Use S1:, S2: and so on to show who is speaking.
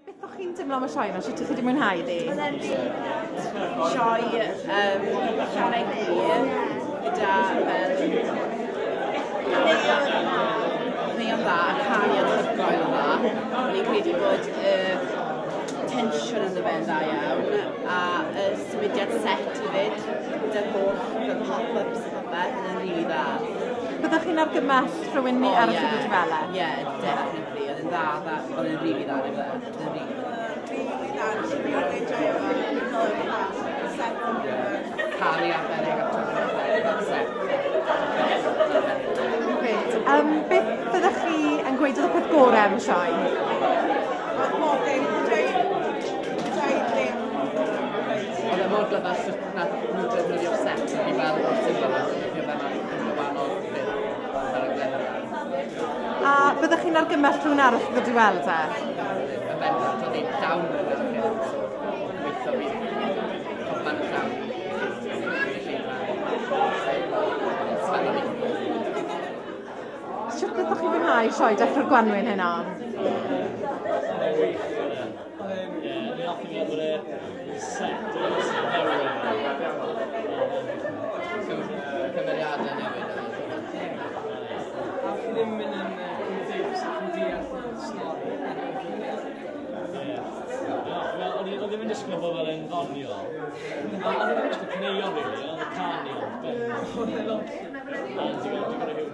S1: Beth o'ch chi'n teimlo am y sioe yma? Sut ydych chi wedi mwynhau ddi?
S2: Oedd e'n sioe siarad hir gyda fel neuon dda, canu anhygoel dda. Ni'n credu bod tensiwn yn dda iawn a symudiad set hefyd gyda'r holl pop-ups a popeth yn rili dda.
S1: Byddwch chi'n argymell rhywun ni arall i fod fel e?
S2: Ie, definitely. Oedd e'n dda, oedd e'n rili dda. Rili dda, nes i rili enjoy efo caru arbennig ar trwy'r set.
S1: Beth byddwch chi yn gweud oedd y peth gorau am y sioe?
S2: Oedd Morgan, oedd e mor glyfar sut nath nhw defnyddio'r set i fel o'r syml
S1: A byddwch chi'n argymell rhywun arall i ddod i weld e?
S2: Y bendant oedd hi'n llawn yn gweithio fi cofman y llawn.
S1: Sut byddwch chi'n mwynhau sioe dechrau'r Gwanwyn hynna?
S2: Cymeriadau newydd.
S3: Chi ddim yn confused, chi'n deall y stori. Oedd ddim yn disgwyl bod fel yn ddoniol. Oedd ddim yn disgwyl cyneuon rili, oedd y canu ond ben. A ti'n gwybod